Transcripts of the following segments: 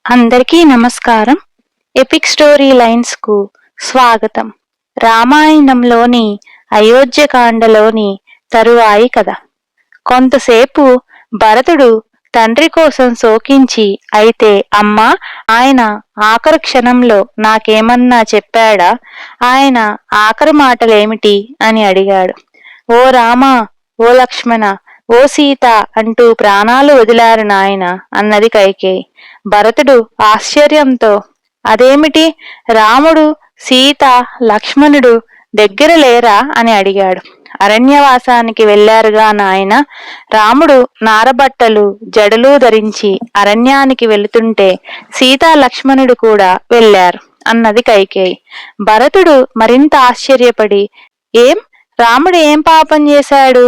అందరికీ నమస్కారం. Epic story lines కు స్వాగతం. రామాయణంలోని అయోధ్యకాండలోని తరువాయి కథ. కొంతసేపు భరతుడు తండ్రి కోసం శోకించి, అయితే అమ్మా, ఆయన ఆఖరు క్షణంలో నాకేమన్నా చెప్పాడా? ఆయన ఆఖరి మాటలేమిటి అని అడిగాడు. ఓ రామా, ఓ లక్ష్మణ, ఓ సీత అంటూ ప్రాణాలు వదిలారు నాయన అన్నది కైకేయి. భరతుడు ఆశ్చర్యంతో, అదేమిటి, రాముడు, సీత, లక్ష్మణుడు దగ్గర లేరా అని అడిగాడు. అరణ్యవాసానికి వెళ్లారుగా నాయన. రాముడు నారబట్టలు జడలు ధరించి అరణ్యానికి వెళుతుంటే సీతా లక్ష్మణుడు కూడా వెళ్లారు అన్నది కైకేయి. భరతుడు మరింత ఆశ్చర్యపడి, ఏం, రాముడు ఏం పాపం చేశాడు?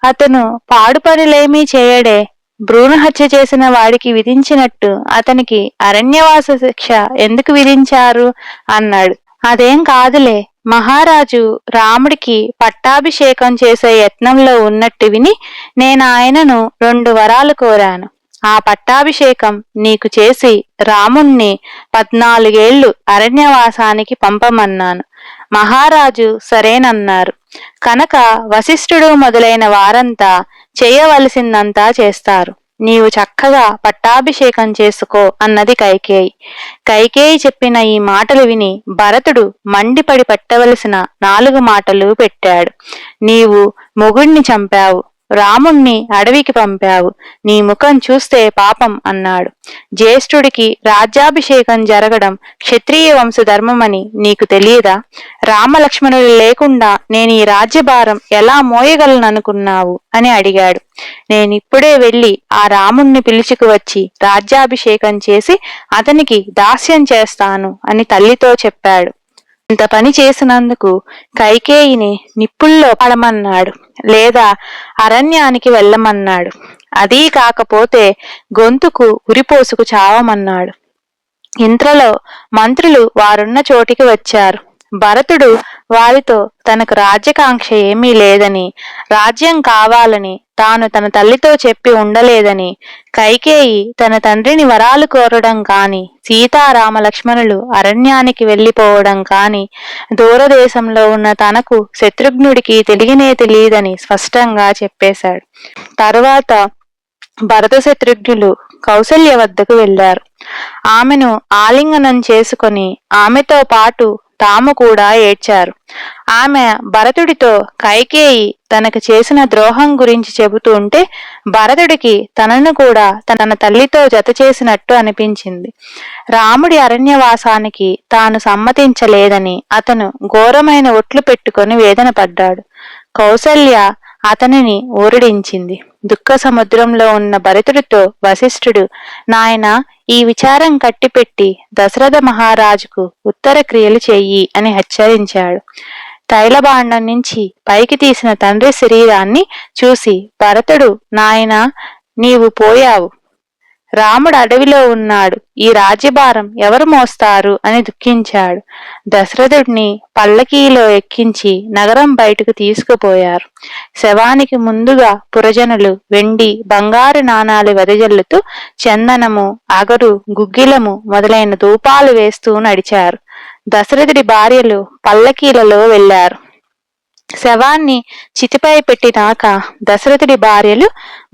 అతను పాడు పనులేమీ చేయడే. భ్రూణహత్య చేసిన వాడికి విధించినట్టు అతనికి అరణ్యవాస శిక్ష ఎందుకు విధించారు అన్నాడు. అదేం కాదులే, మహారాజు రాముడికి పట్టాభిషేకం చేసే యత్నంలో ఉన్నట్టు విని నేను ఆయనను 2 వరాలు కోరాను. ఆ పట్టాభిషేకం నీకు చేసి రాముణ్ణి 14 ఏళ్లు అరణ్యవాసానికి పంపమన్నాను. మహారాజు సరేనన్నారు. కనుక వశిష్ఠుడు మొదలైన వారంతా చేయవలసిందంతా చేస్తారు. నీవు చక్కగా పట్టాభిషేకం చేసుకో అన్నది కైకేయి. కైకేయి చెప్పిన ఈ మాటలు విని భరతుడు మండిపడి పెట్టవలసిన 4 మాటలు పెట్టాడు. నీవు మొగుణ్ణి చంపావు, రాముణ్ణి అడవికి పంపావు, నీ ముఖం చూస్తే పాపం అన్నాడు. జ్యేష్ఠుడికి రాజ్యాభిషేకం జరగడం క్షత్రియ వంశధర్మమని నీకు తెలియదా? రామలక్ష్మణులు లేకుండా నేను ఈ రాజ్యభారం ఎలా మోయగలననుకున్నావు అని అడిగాడు. నేనిప్పుడే వెళ్లి ఆ రాముణ్ణి పిలుచుకువచ్చి రాజ్యాభిషేకం చేసి అతనికి దాస్యం చేస్తాను అని తల్లితో చెప్పాడు. ఇంత పని చేసినందుకు కైకేయిని నిప్పుల్లో పడమన్నాడు, లేదా అరణ్యానికి వెళ్ళమన్నాడు. అదీ కాకపోతే గొంతుకు ఉరిపోసుకు చావమన్నాడు. ఇంతలో మంత్రులు వారున్న చోటికి వచ్చారు. భరతుడు వారితో తనకు రాజ్యకాంక్ష ఏమీ లేదని, రాజ్యం కావాలని తాను తన తల్లితో చెప్పి ఉండలేదని, కైకేయి తన తండ్రిని వరాలు కోరడం కాని, సీతారామ లక్ష్మణులు అరణ్యానికి వెళ్లిపోవడం కాని, దూరదేశంలో ఉన్న తనకు శత్రుఘ్నుడికి తెలియనే తెలియదని స్పష్టంగా చెప్పేశాడు. తరువాత భరత శత్రుఘ్నులు కౌసల్య వద్దకు వెళ్లారు. ఆమెను ఆలింగనం చేసుకొని ఆమెతో పాటు తాము కూడా ఏడ్చారు. ఆమె భరతుడితో కైకేయి తనకు చేసిన ద్రోహం గురించి చెబుతూ ఉంటే భరతుడికి తనను కూడా తన తల్లితో జత చేసినట్టు అనిపించింది. రాముడి అరణ్యవాసానికి తాను సమ్మతించలేదని అతను ఘోరమైన ఒట్లు పెట్టుకొని వేదన పడ్డాడు. కౌసల్య అతనిని ఊరడించింది. దుఃఖ సముద్రంలో ఉన్న భరతుడితో వశిష్ఠుడు, నాయన, ఈ విచారం కట్టిపెట్టి దశరథ మహారాజుకు ఉత్తర క్రియలు చెయ్యి అని హెచ్చరించాడు. తైలబాండం నుంచి పైకి తీసిన తండ్రి శరీరాన్ని చూసి భరతుడు, నాయనా, నీవు పోయావు, రాముడు అడవిలో ఉన్నాడు, ఈ రాజ్యభారం ఎవరు మోస్తారు అని దుఃఖించాడు. దశరథుడిని పల్లకీలో ఎక్కించి నగరం బయటకు తీసుకుపోయారు. శవానికి ముందుగా పురజనులు వెండి బంగారు నాణాలు వెదజల్లుతూ చందనము, అగరు, గుగ్గిలము మొదలైన ధూపాలు వేస్తూ నడిచారు. దశరథుడి భార్యలు పల్లకీలలో వెళ్లారు. శవాన్ని చితిపై పెట్టినాక దశరథుడి భార్యలు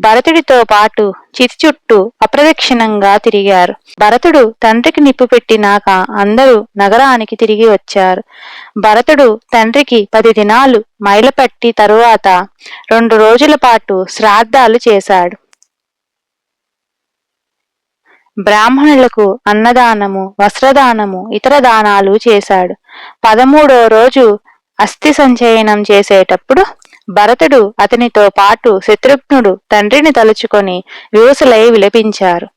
భరతుడితో పాటు చితి చుట్టూ అప్రదక్షిణంగా తిరిగారు. భరతుడు తండ్రికి నిప్పు పెట్టినాక అందరూ నగరానికి తిరిగి వచ్చారు. భరతుడు తండ్రికి 10 దినాలు మైలపట్టి తరువాత 2 రోజుల పాటు శ్రాద్ధాలు చేశాడు. బ్రాహ్మణులకు అన్నదానము, వస్త్రదానము, ఇతర దానాలు చేశాడు. 13వ రోజు అస్థి సంచయనం చేసేటప్పుడు భరతుడు అతనితో పాటు శత్రుఘ్నుడు తండ్రిని తలుచుకొని వివసులై విలపించారు.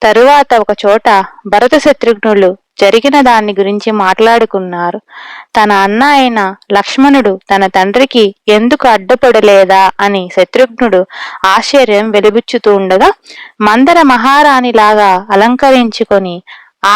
తరువాత ఒక చోట భరత శత్రుఘ్నులు జరిగిన దాన్ని గురించి మాట్లాడుకున్నారు. తన అన్న అయిన లక్ష్మణుడు తన తండ్రికి ఎందుకు అడ్డుపడలేదా అని శత్రుఘ్నుడు ఆశ్చర్యం వెలిబుచ్చుతూ ఉండగా, మందర మహారాణిలాగా అలంకరించుకొని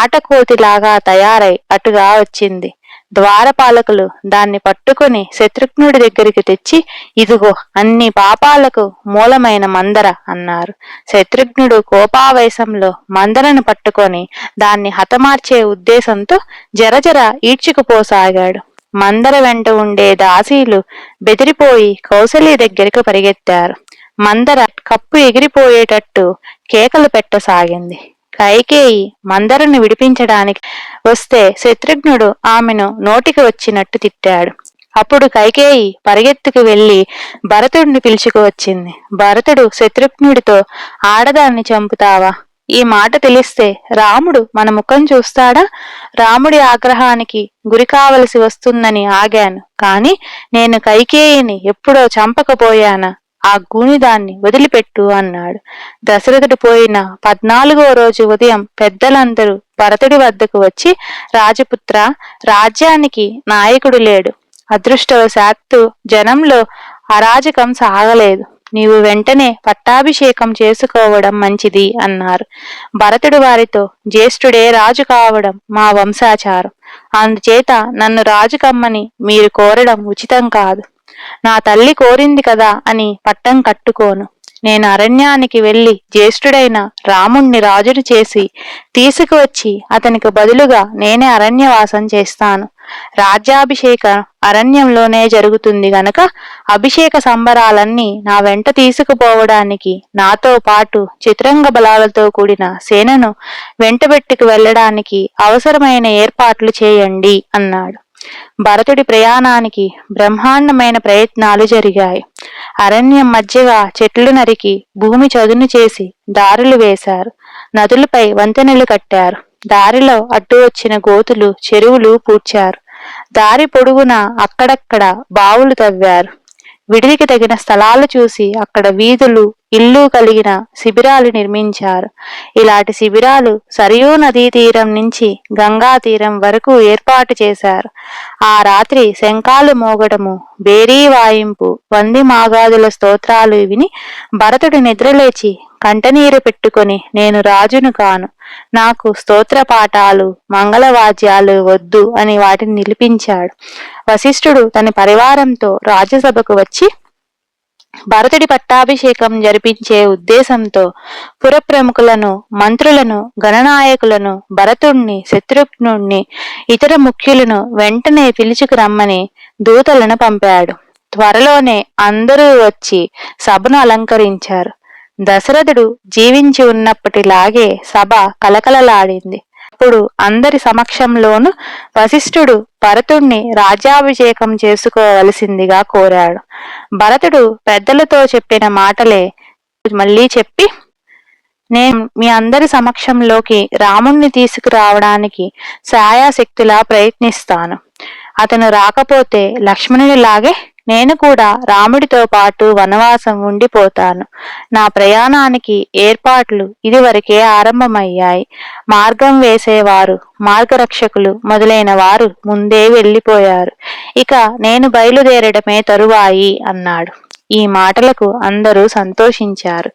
ఆటకోతిలాగా తయారై అటుగా వచ్చింది. ద్వారపాలకులు దాన్ని పట్టుకుని శత్రుఘ్నుడి దగ్గరికి తెచ్చి, ఇదిగో అన్ని పాపాలకు మూలమైన మందర అన్నారు. శత్రుఘ్నుడు కోపావేశంలో మందరను పట్టుకొని దాన్ని హతమార్చే ఉద్దేశంతో జరజర ఈడ్చుకుపోసాగాడు. మందర వెంట ఉండే దాసీలు బెదిరిపోయి కౌసల్య దగ్గరకు పరిగెత్తారు. మందర కప్పు ఎగిరిపోయేటట్టు కేకలు పెట్టసాగింది. కైకేయి మందరను విడిపించడానికి వస్తే శత్రుఘ్నుడు ఆమెను నోటికి వచ్చినట్టు తిట్టాడు. అప్పుడు కైకేయి పరిగెత్తుకు వెళ్లి భరతుడిని పిలుచుకువచ్చింది. భరతుడు శత్రుఘ్నుడితో, ఆడదాన్ని చంపుతావా? ఈ మాట తెలిస్తే రాముడు మన ముఖం చూస్తాడా? రాముడి ఆగ్రహానికి గురి కావలసి వస్తుందని ఆగాను, కాని నేను కైకేయిని ఎప్పుడో చంపకపోయానా? ఆ గూనిదాన్ని వదిలిపెట్టు అన్నాడు. దశరథుడు పోయిన 14వ రోజు ఉదయం పెద్దలందరూ భరతుడి వద్దకు వచ్చి, రాజపుత్ర, రాజ్యానికి నాయకుడు లేడు. అదృష్టవశాత్తు జనంలో అరాజకం సాగలేదు. నీవు వెంటనే పట్టాభిషేకం చేసుకోవడం మంచిది అన్నారు. భరతుడు వారితో, జ్యేష్ఠుడే రాజు కావడం మా వంశాచారం. అందుచేత నన్ను రాజు కమ్మని మీరు కోరడం ఉచితం కాదు. నా తల్లి కోరింది కదా అని పట్టం కట్టుకోను. నేను అరణ్యానికి వెళ్లి జ్యేష్ఠుడైన రాముణ్ణి రాజును చేసి తీసుకువచ్చి అతనికి బదులుగా నేనే అరణ్యవాసం చేస్తాను. రాజ్యాభిషేకం అరణ్యంలోనే జరుగుతుంది గనక అభిషేక సంబరాలన్నీ నా వెంట తీసుకుపోవడానికి నాతో పాటు చతురంగ బలాలతో కూడిన సేనను వెంటబెట్టుకు వెళ్లడానికి అవసరమైన ఏర్పాట్లు చేయండి అన్నాడు. భరతుడి ప్రయాణానికి బ్రహ్మాండమైన ప్రయత్నాలు జరిగాయి. అరణ్యం మధ్యగా చెట్లు నరికి భూమి చదును చేసి దారులు వేశారు. నదులపై వంతెనలు కట్టారు. దారిలో అడ్డు వచ్చిన గోతులు, చెరువులు పూడ్చారు. దారి పొడుగున అక్కడక్కడ బావులు తవ్వారు. విడిదికి తగిన స్థలాలు చూసి అక్కడ వీధులు, ఇల్లు కలిగిన శిబిరాలు నిర్మించారు. ఇలాంటి శిబిరాలు సరియూ నదీ తీరం నుంచి గంగా తీరం వరకు ఏర్పాటు చేశారు. ఆ రాత్రి శంఖాలు మోగడము, బేరీ వాయింపు, వంది మాగాదుల స్తోత్రాలు విని భరతుడు నిద్రలేచి కంటనీరు పెట్టుకొని, నేను రాజును కాను, నాకు స్తోత్రపాఠాలు, మంగళవాద్యాలు వద్దు అని వాటిని నిలిపించాడు. వశిష్ఠుడు తన పరివారంతో రాజ్యసభకు వచ్చి భరతుడి పట్టాభిషేకం జరిపించే ఉద్దేశంతో పురప్రముఖులను, మంత్రులను, గణనాయకులను, భరతుణ్ణి, శత్రుఘ్నుణ్ణి, ఇతర ముఖ్యులను వెంటనే పిలుచుకురమ్మని దూతలను పంపాడు. త్వరలోనే అందరూ వచ్చి సభను అలంకరించారు. దశరథుడు జీవించి ఉన్నప్పటిలాగే సభ కలకలలాడింది. అప్పుడు అందరి సమక్షంలోనూ వశిష్ఠుడు భరతుణ్ణి రాజ్యాభిషేకం చేసుకోవలసిందిగా కోరాడు. భరతుడు పెద్దలతో చెప్పిన మాటలే మళ్ళీ చెప్పి, నేను మీ అందరి సమక్షంలోకి రాముణ్ణి తీసుకురావడానికి శాయాశక్తులా ప్రయత్నిస్తాను. అతను రాకపోతే లక్ష్మణునిలాగే నేను కూడా రాముడితో పాటు వనవాసం ఉండిపోతాను. నా ప్రయాణానికి ఏర్పాట్లు ఇదివరకే ఆరంభమయ్యాయి. మార్గం వేసేవారు, మార్గరక్షకులు మొదలైన వారు ముందే వెళ్లిపోయారు. ఇక నేను బయలుదేరడమే తరువాయి అన్నాడు. ఈ మాటలకు అందరూ సంతోషించారు.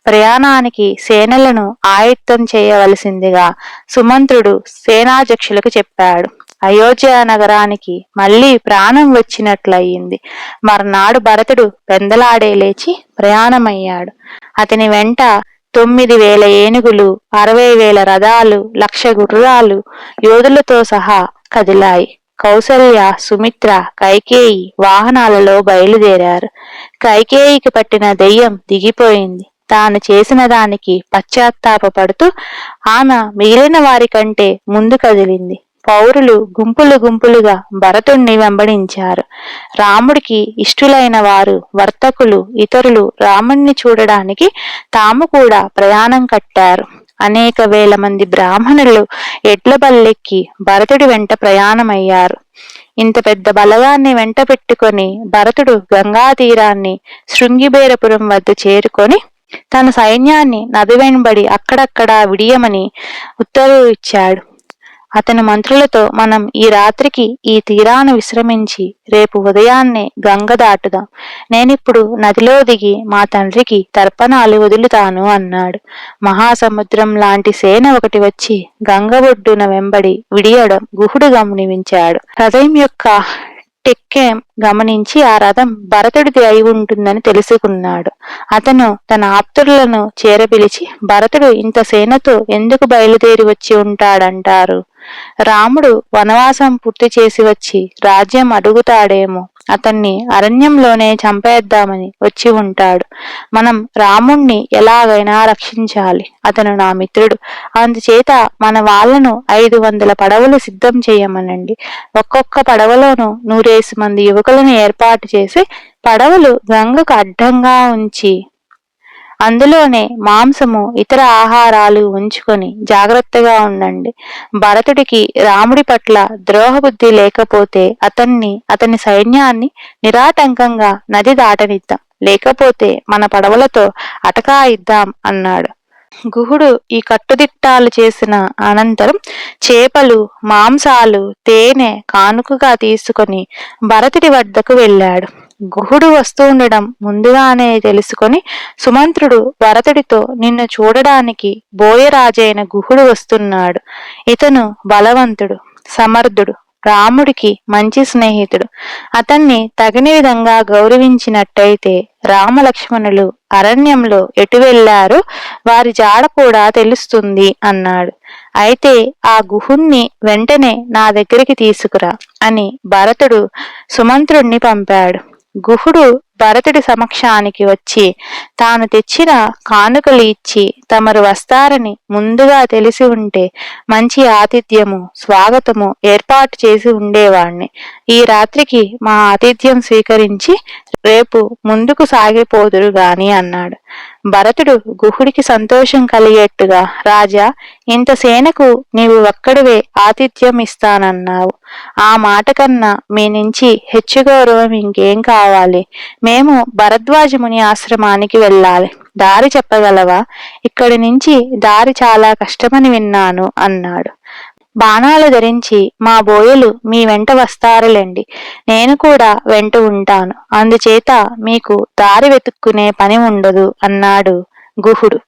ప్రయాణానికి సేనలను ఆయుత్తం చేయవలసిందిగా సుమంత్రుడు సేనాధ్యక్షులకు చెప్పాడు. అయోధ్య నగరానికి మళ్లీ ప్రాణం వచ్చినట్లయింది. మర్నాడు భరతుడు పెందలాడే లేచి ప్రయాణమయ్యాడు. అతని వెంట 9,000 ఏనుగులు, 60,000 రథాలు, 1,00,000 గుర్రాలు యోధులతో సహా కదిలాయి. కౌసల్య, సుమిత్ర, కైకేయి వాహనాలలో బయలుదేరారు. కైకేయికి పట్టిన దెయ్యం దిగిపోయింది. తాను చేసిన దానికి పశ్చాత్తాపపడుతూ ఆమె మిగిలిన వారి కంటే ముందు కదిలింది. పౌరులు గుంపులు గుంపులుగా భరతుణ్ణి వెంబడించారు. రాముడికి ఇష్టులైన వారు, వర్తకులు, ఇతరులు రాముణ్ణి చూడడానికి తాము కూడా ప్రయాణం కట్టారు. అనేక వేల మంది బ్రాహ్మణులు ఎడ్ల బల్లెక్కి భరతుడి వెంట ప్రయాణమయ్యారు. ఇంత పెద్ద బలగాన్ని వెంట పెట్టుకొని భరతుడు గంగా తీరాన్ని శృంగిబేరపురం వద్ద చేరుకొని తన సైన్యాన్ని నది వెంబడి అక్కడక్కడా విడియమని ఉత్తర్వు ఇచ్చాడు. అతని మంత్రులతో, మనం ఈ రాత్రికి ఈ తీరాన విశ్రమించి రేపు ఉదయాన్నే గంగ దాటుదాం. నేనిప్పుడు నదిలో దిగి మా తండ్రికి తర్పణాలు వదులుతాను అన్నాడు. మహాసముద్రం లాంటి సేన ఒకటి వచ్చి గంగ ఒడ్డున వెంబడి విడియడం గుహుడు గమనించాడు. రథం యొక్క టెక్కెం గమనించి ఆ రథం భరతుడిది అయి ఉంటుందని తెలుసుకున్నాడు. అతను తన ఆప్తులను చేరపిలిచి, భరతుడు ఇంత సేనతో ఎందుకు బయలుదేరి వచ్చి ఉంటాడంటారు? రాముడు వనవాసం పూర్తి చేసి వచ్చి రాజ్యం అడుగుతాడేమో, అతన్ని అరణ్యంలోనే చంపేద్దామని వచ్చి ఉంటాడు. మనం రాముణ్ణి ఎలాగైనా రక్షించాలి. అతను నా మిత్రుడు. అందుచేత మన వాళ్లను 500 పడవలు సిద్ధం చేయమనండి. ఒక్కొక్క పడవలోనూ 100 మంది యువకులను ఏర్పాటు చేసి పడవలు గంగకు అడ్డంగా ఉంచి అందులోనే మాంసము ఇతర ఆహారాలు ఉంచుకొని జాగ్రత్తగా ఉండండి. భరతుడికి రాముడి పట్ల ద్రోహబుద్ధి లేకపోతే అతని సైన్యాన్ని నిరాటంకంగా నది దాటనిద్దాం, లేకపోతే మన పడవలతో అటకాయిద్దాం అన్నాడు. గుహుడు ఈ కట్టుదిట్టాలు చేసిన అనంతరం చేపలు, మాంసాలు, తేనె కానుకగా తీసుకొని భరతుడి వద్దకు వెళ్ళాడు. గుహుడు వస్తుండడం ముందుగానే తెలుసుకొని సుమంత్రుడు భరతుడితో, నిన్ను చూడడానికి బోయరాజైన గుహుడు వస్తున్నాడు. ఇతను బలవంతుడు, సమర్థుడు, రాముడికి మంచి స్నేహితుడు. అతన్ని తగిన విధంగా గౌరవించినట్టయితే రామలక్ష్మణులు అరణ్యంలో ఎటు వెళ్లారో వారి జాడ కూడా తెలుస్తుంది అన్నాడు. అయితే ఆ గుహుణ్ణి వెంటనే నా దగ్గరికి తీసుకురా అని భరతుడు సుమంత్రుణ్ణి పంపాడు. గుహుడు భరతుడి సమక్షానికి వచ్చి తాను తెచ్చిన కానుకలు ఇచ్చి, తమరు వస్తారని ముందుగా తెలిసి ఉంటే మంచి ఆతిథ్యము, స్వాగతము ఏర్పాటు చేసి ఉండేవాణ్ణి. ఈ రాత్రికి మా ఆతిథ్యం స్వీకరించి రేపు ముందుకు సాగిపోదురు గాని అన్నాడు. భరతుడు గుహుడికి సంతోషం కలిగేట్టుగా, రాజా, ఇంత సేనకు నీవు ఒక్కడివే ఆతిథ్యం ఇస్తానన్నావు. ఆ మాట కన్నా మీ నుంచి హెచ్చు గౌరవం ఇంకేం కావాలి? మేము భరద్వాజముని ఆశ్రమానికి వెళ్ళాలి. దారి చెప్పగలవా? ఇక్కడి నుంచి దారి చాలా కష్టమని విన్నాను అన్నాడు. బాణాలు ధరించి మా బోయలు మీ వెంట వస్తారులేండి. నేను కూడా వెంట ఉంటాను. అందుచేత మీకు దారి వెతుక్కునే పని ఉండదు అన్నాడు గుహుడు.